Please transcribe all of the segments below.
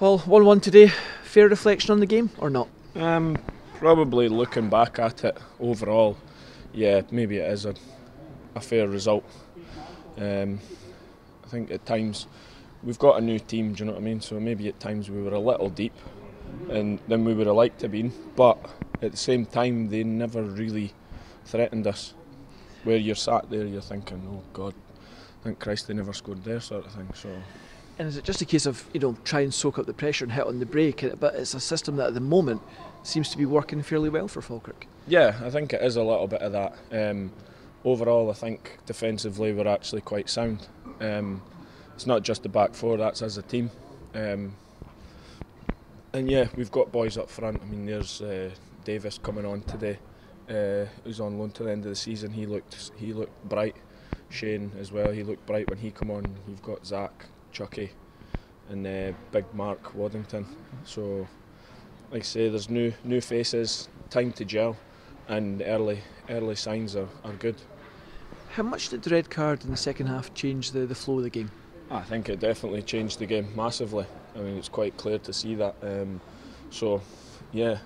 Well, 1-1 today. Fair reflection on the game or not? Probably looking back at it overall, yeah, maybe it is a fair result. I think at times we've got a new team, do you know what I mean? So maybe at times we were a little deep and than we would have liked to have been, but at the same time they never really threatened us. Where you're sat there, you're thinking, oh God, thank Christ they never scored there, sort of thing. So. And is it just a case of, try and soak up the pressure and hit on the brake, but it's a system that at the moment seems to be working fairly well for Falkirk? Yeah, I think it is a little bit of that. Overall, I think defensively we're actually quite sound. It's not just the back four, that's as a team. And yeah, we've got boys up front. I mean, there's Davis coming on today, who's on loan to the end of the season. He looked bright. Shane as well, he looked bright when he come on. You've got Zach, Chucky and Big Mark Waddington. So like I say, there's new faces, time to gel, and early signs are good. How much did the red card in the second half change the flow of the game? I think it definitely changed the game massively. I mean, it's quite clear to see that. So yeah,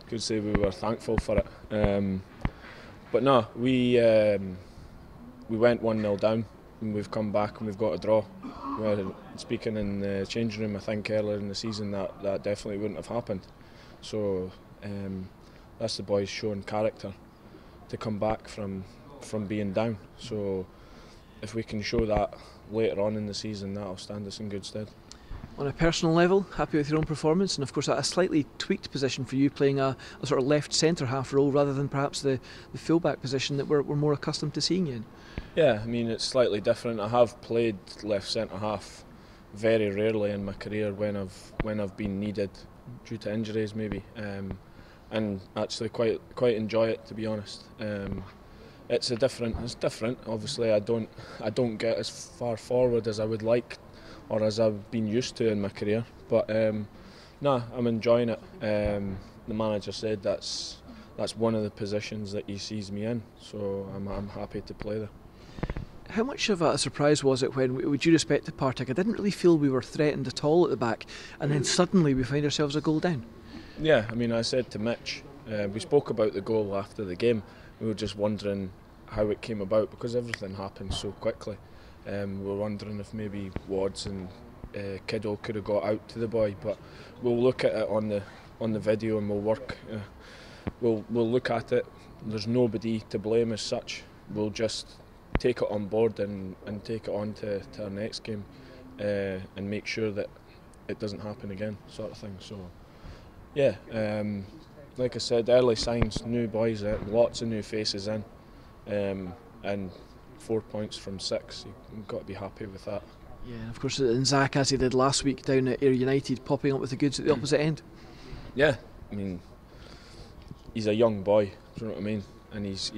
could say we were thankful for it. But no, we went 1-0 down and we've come back and we've got a draw. Speaking in the changing room, I think earlier in the season that definitely wouldn't have happened. So that's the boys showing character to come back from being down. So if we can show that later on in the season, that'll stand us in good stead. On a personal level, happy with your own performance, and of course a slightly tweaked position for you, playing a sort of left centre half role rather than perhaps the full-back position that we're more accustomed to seeing you in. Yeah, I mean, it's slightly different. I have played left centre half very rarely in my career when I've been needed due to injuries maybe, and actually quite enjoy it, to be honest. It's different. Obviously, I don't get as far forward as I would like, or as I've been used to in my career. But no, I'm enjoying it. The manager said that's one of the positions that he sees me in, so I'm happy to play there. How much of a surprise was it when, with due respect to Partick, I didn't really feel we were threatened at all at the back, and then suddenly we find ourselves a goal down? Yeah, I mean, I said to Mitch, we spoke about the goal after the game. We were just wondering how it came about because everything happened so quickly. We were wondering if maybe Wads and Kiddo could have got out to the boy, but we'll look at it on the video and we'll work. We'll look at it. There's nobody to blame as such. We'll just take it on board and take it on to our next game and make sure that it doesn't happen again, sort of thing. So yeah, like I said, early signs, new boys out, lots of new faces in, and 4 points from 6. You've got to be happy with that. Yeah, and of course, and Zach, as he did last week down at Ayr United, popping up with the goods at the opposite end. Yeah, I mean, he's a young boy, do you know what I mean? And he's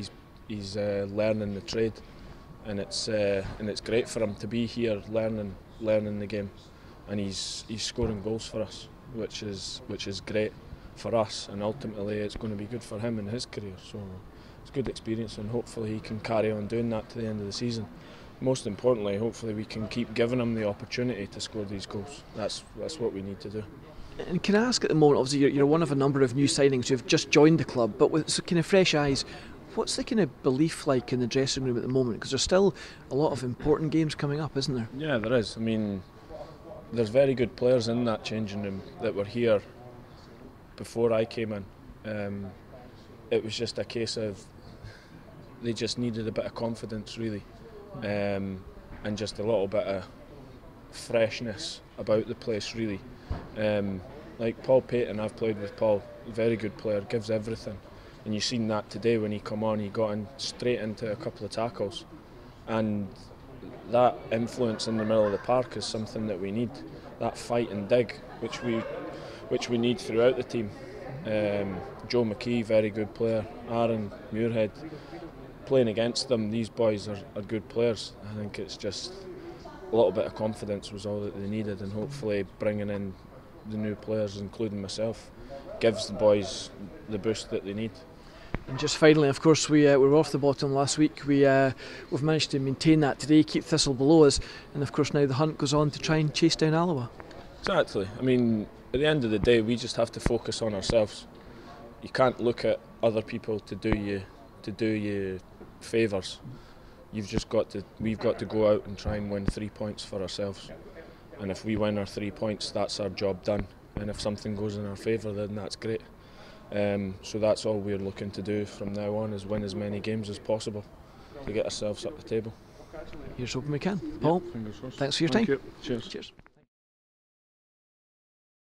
learning the trade, and it's great for him to be here learning the game, and he's scoring goals for us, which is great for us, and ultimately it's going to be good for him in his career. So it's a good experience, and hopefully he can carry on doing that to the end of the season. Most importantly, hopefully we can keep giving him the opportunity to score these goals. That's what we need to do. And can I ask, at the moment, obviously you're one of a number of new signings who've just joined the club, but with kind of fresh eyes, what's the kind of belief like in the dressing room at the moment? Because there's still a lot of important games coming up, isn't there? Yeah, there is. I mean, there's very good players in that changing room that were here before I came in. It was just a case of they just needed a bit of confidence, really, and just a little bit of freshness about the place, really. Like Paul Payton, I've played with Paul, very good player, gives everything, and you've seen that today when he come on. He got in straight into a couple of tackles, and that influence in the middle of the park is something that we need. That fight and dig, which we need throughout the team. Joe McKee, very good player. Aaron Muirhead, playing against them, these boys are good players. I think it's just a little bit of confidence was all that they needed, and hopefully bringing in the new players, including myself, gives the boys the boost that they need. And just finally, of course, we were off the bottom last week. We've managed to maintain that today, keep Thistle below us, and of course now the hunt goes on to try and chase down Alloa. Exactly. I mean, at the end of the day, we just have to focus on ourselves. You can't look at other people to do you favours. We've got to go out and try and win 3 points for ourselves. And if we win our 3 points, that's our job done. And if something goes in our favour, then that's great. So that's all we're looking to do from now on, is win as many games as possible to get ourselves up the table. Here's hoping we can. Paul, thanks for your time. Thank you. Cheers. Cheers.